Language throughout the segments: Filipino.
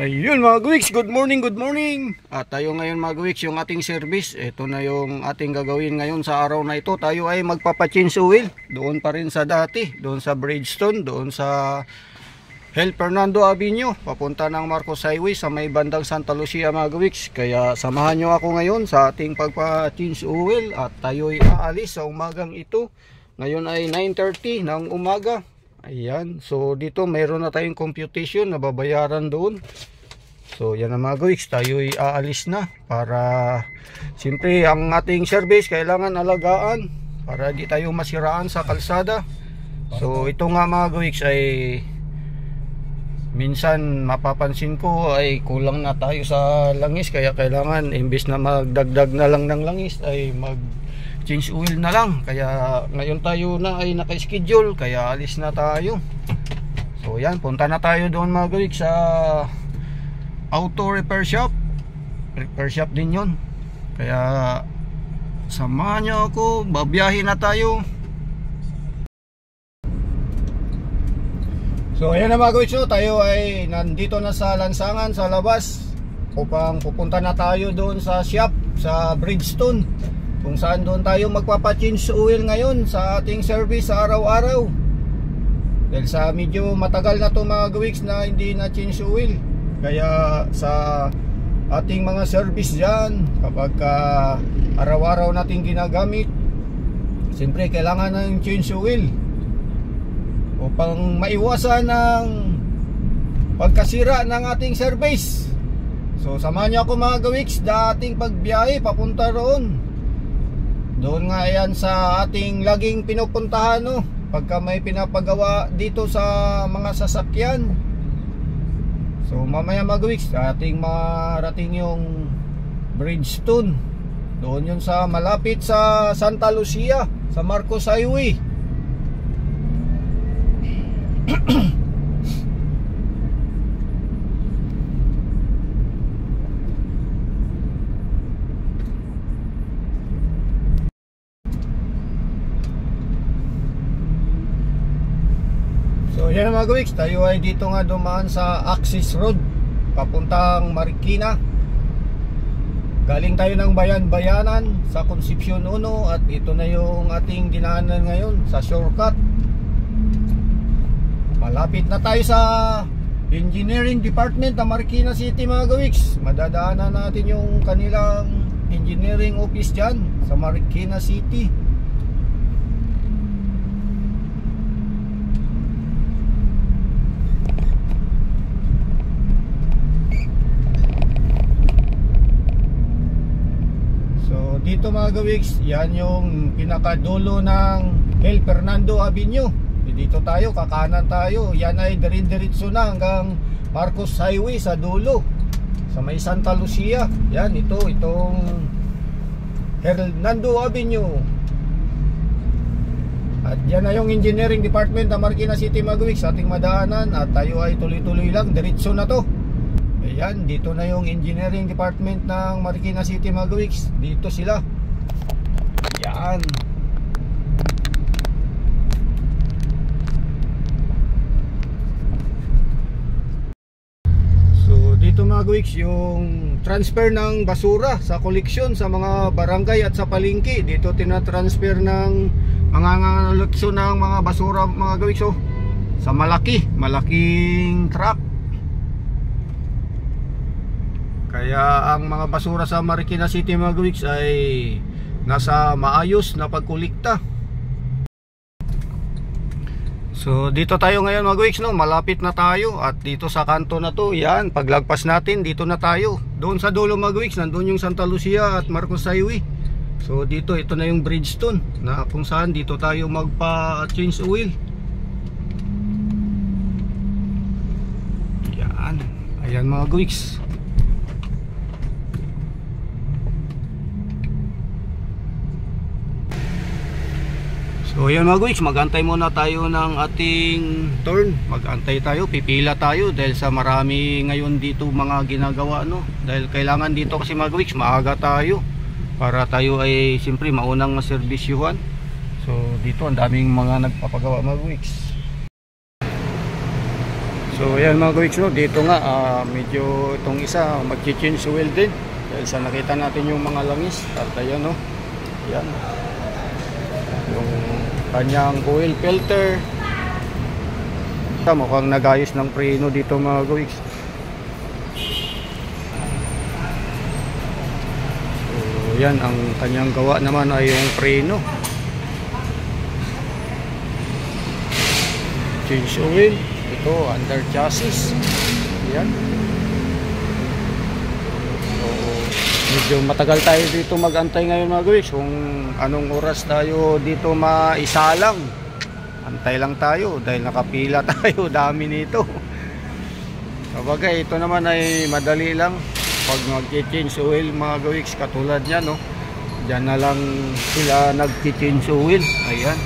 Ayun mga Gwiks, good morning, good morning. At tayo ngayon mga Gwiks, yung ating service, ito na yung ating gagawin ngayon sa araw na ito. Tayo ay magpapa-change oil, doon pa rin sa dati, doon sa Bridgestone, doon sa Hel Fernando Avenue, papunta ng Marcos Highway sa may bandang Santa Lucia mga Gwiks. Kaya samahan nyo ako ngayon sa ating pagpa-change oil at tayo ay aalis sa umagang ito. Ngayon ay 9:30 ng umaga. Ayan, so dito mayroon na tayong computation na babayaran doon. So yan na mga Gwiks, tayo ay aalis na para siyempre ang ating service kailangan alagaan para di tayo masiraan sa kalsada. So ito nga mga Gwiks ay minsan mapapansin ko ay kulang na tayo sa langis, kaya kailangan imbes na magdagdag na lang ng langis ay mag change oil na lang. Kaya ngayon tayo na ay naka-schedule, kaya alis na tayo. So yan, punta na tayo doon mga Gwiks sa auto repair shop. Repair shop din yun. Kaya samahan nyo ako, babiyahin na tayo. So ayan na mga Gwiks, so, tayo ay nandito na sa lansangan sa labas upang pupunta na tayo doon sa shop sa Bridgestone, kung saan doon tayo magpapa-change oil ngayon sa ating service sa araw-araw. Dahil sa medyo matagal na to mga Gwiks na hindi na change oil. Kaya sa ating mga service dyan, kapag araw-araw natin ginagamit, siyempre kailangan ng change oil upang maiwasan ng pagkasira ng ating service. So samahan niyo ako mga Gwiks sa ating pagbiyahe papunta roon. Doon nga yan sa ating laging pinupuntahan, no? Pagka may pinapagawa dito sa mga sasakyan. So mamaya mga Gwiks, ating marating yung Bridgestone. Doon yun sa malapit sa Santa Lucia, sa Marcos Highway. So yan mga Gwiks, tayo ay dito nga dumaan sa Axis Road papuntang Marikina. Galing tayo ng Bayan-Bayanan sa Concepcion 1 at ito na yung ating dinaanan ngayon sa shortcut. Malapit na tayo sa Engineering Department ng Marikina City mga Gwiks. Madadaanan natin yung kanilang engineering office dyan sa Marikina City. Dito mga Gwiks, yan yung pinakadulo ng Hel Fernando Avenue. Dito tayo, kakanan tayo. Yan ay diretso na hanggang Marcos Highway sa dulo, sa may Santa Lucia. Yan, itong Fernando Avenue. At yan na yung Engineering Department ng Marikina City mga Gwiks, ating madaanan. At tayo ay tuloy-tuloy lang, diretso na to. Ayan, dito na yung Engineering Department ng Marikina City mga Gwiks. Dito sila. Ayan. So dito mga Gwiks, yung transfer ng basura sa koleksyon sa mga barangay at sa palengke. Dito tinatransfer ng mga koleksyon ng mga basura mga Gwiks, oh, sa malaking truck. Kaya ang mga basura sa Marikina City mga Gwiks ay nasa maayos na pagkulikta. So dito tayo ngayon mga Gwiks, no? Malapit na tayo at dito sa kanto na to, yan, paglagpas natin dito na tayo. Doon sa dulo mga Gwiks, nandun yung Santa Lucia at Marcos Highway. So dito, ito na yung Bridgestone na kung saan dito tayo magpa-change oil. Yan, ayan mga Gwiks. So yan mga Gwiks, magantay muna tayo ng ating turn. Magantay tayo, pipila tayo dahil sa marami ngayon dito mga ginagawa, no? Dahil kailangan dito kasi mga Gwiks, maaga tayo para tayo ay siyempre maunang maserbisyuhan. So dito ang daming mga nagpapagawa mga Gwiks. So So ayan mga kawiks, no, dito nga medyo itong isa mag-change oil din dahil sa nakita natin yung mga langis. At ayan, no, yan yung kanyang oil filter. Mukhang nagayos ng preno dito mga kawiks. So yan, ang kanyang gawa naman ay yung preno. Change oil. Ito, under chassis. Yan. So, medyo matagal tayo dito mag-antay ngayon mga guys. Kung anong oras tayo dito maisalang, antay lang tayo dahil nakapila tayo. Dami nito. Sabagay, ito naman ay madali lang pag mag-change oil mga guys. Katulad yan, no? Diyan na lang sila nag-change oil. Ayan.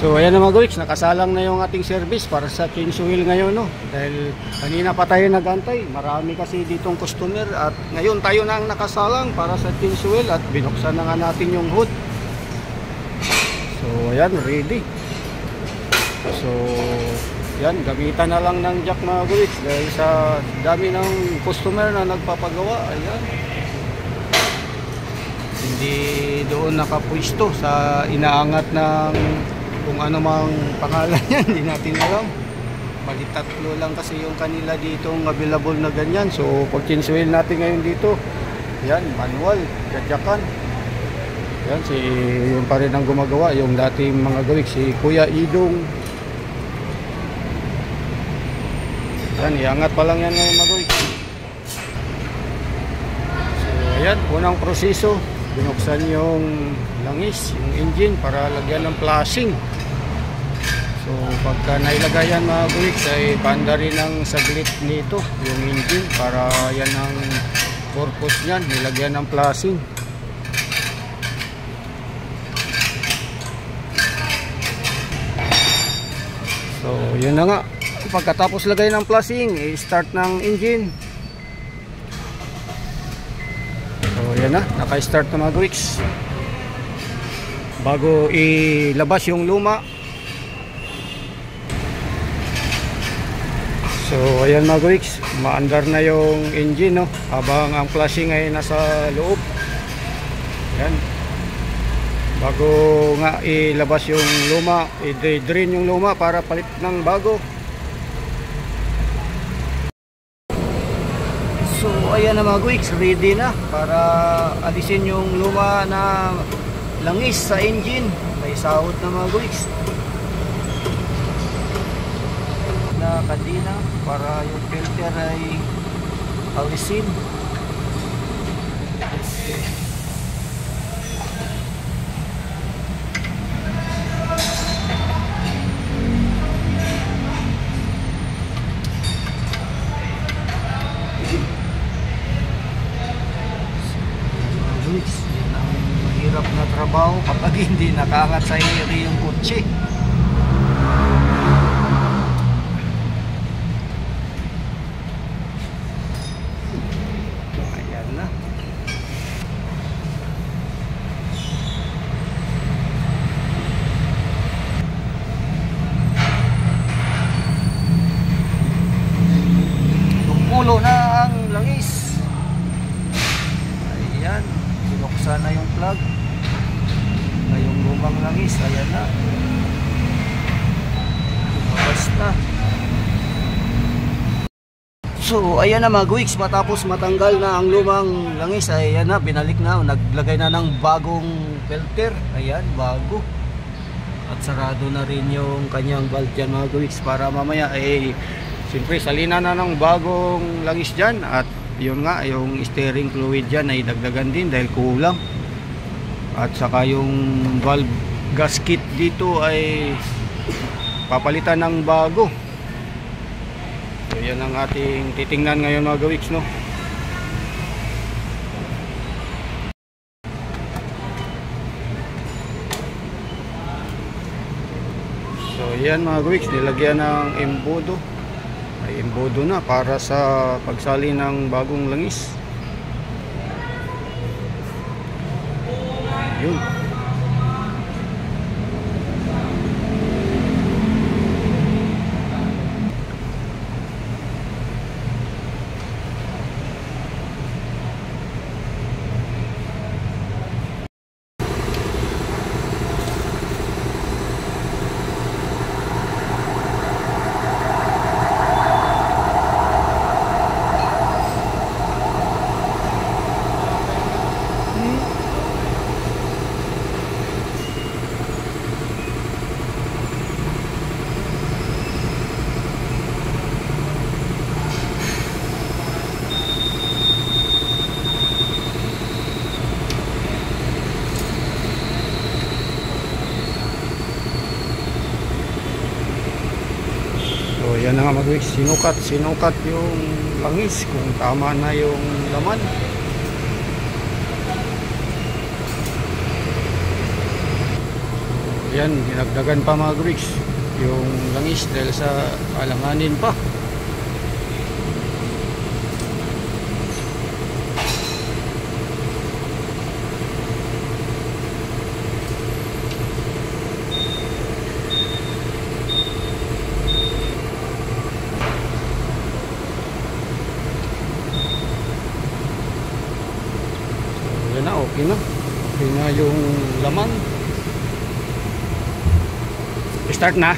So ayan na mga guys, nakasalang na yung ating service para sa change oil ngayon, no? Dahil kanina pa tayo nagantay, marami kasi ditong customer at ngayon tayo na ang nakasalang para sa change oil at binuksan na nga natin yung hood. So ayan, ready. So yan, gamitan na lang ng jack mga guys dahil sa dami ng customer na nagpapagawa. Ayan, hindi doon nakapwisto sa inaangat ng kung ano mang pangalan yan, hindi natin alam. Bali tatlo lang kasi yung kanila ditong available na ganyan. So pag change oil natin ngayon dito, yan, manual, gadyakan. Yan, si yung pa rin ang gumagawa, yung dating mga gawik, si Kuya Idong. Yan, iangat pa lang yan ngayon mga gawik. So ayan, unang proseso, binuksan yung langis, yung engine para lagyan ng flashing. So pagka nailagay yan mga guwiks ay panda rin ang saglit nito yung engine para yan ang purpose nyan, nilagyan ng flashing. So yun na nga, pagkatapos lagay ng flashing, i-start ng engine. So yan na, naka-start na mga guwiks. Bago ilabas yung luma. So ayan mga guwiks, maandar na yung engine, no? Habang ang flashing ay nasa loob. Yan. Bago nga ilabas yung luma, i-drain yung luma para palit ng bago. So ayan na mga guwiks, ready na para alisin yung luma na langis sa engine. May sahod na mga guwiks na kadina para yung filter ay alisin. Yan ang mahirap na trabaho kapag hindi nakaangat sa iri yung kotse. Ayan na. Tumulo na ang langis. Ayan, sinuksan na yung plug. Ngayong lumang langis, ayan na. Lumabas na. So ayan na mga guwiks, matapos matanggal na ang lumang langis, ayan na, binalik na, naglagay na ng bagong filter. Ayan, bago. At sarado na rin yung kanyang valve dyan mga guwiks para mamaya siyempre salina na ng bagong langis dyan. At yun nga, yung steering fluid dyan ay dagdagan din dahil kulang. At saka yung valve gasket dito ay papalitan ng bago. So yan ang ating titingnan ngayon mga gawiks, no? So yan mga gawiks, nilagyan ng embodo. Ay embodo na para sa pagsali ng bagong langis. Yun. yan na nga mga kawiks, sinukat yung langis kung tama na yung laman. Yan, dinagdagan pa mga kawiks yung langis dahil sa alanganin pa. Yan na, okay na. Okay na yung laman. Start na.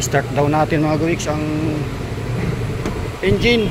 Start daw natin mga kawiks ang engine.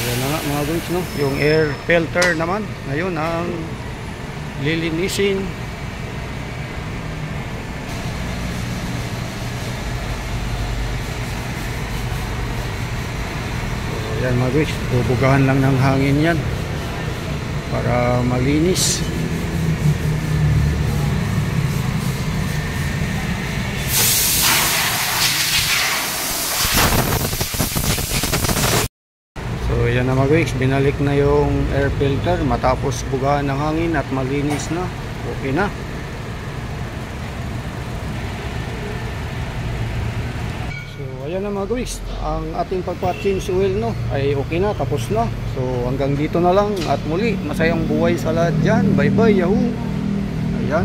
Yan na nga mga kawiks, no? Yung air filter naman ngayon ang lilinisin. So, yan mga kawiks, bubugahan lang ng hangin yan para malinis. So yan na mga kawiks, binalik na yung air filter matapos bugahan ng hangin at malinis na. Okay na. So ayan na mga kawiks, ang ating pagpa-change oil, no, ay okay na, tapos na. So hanggang dito na lang at muli, masayang buhay sa lahat dyan. Bye bye, yahoo. Ayan.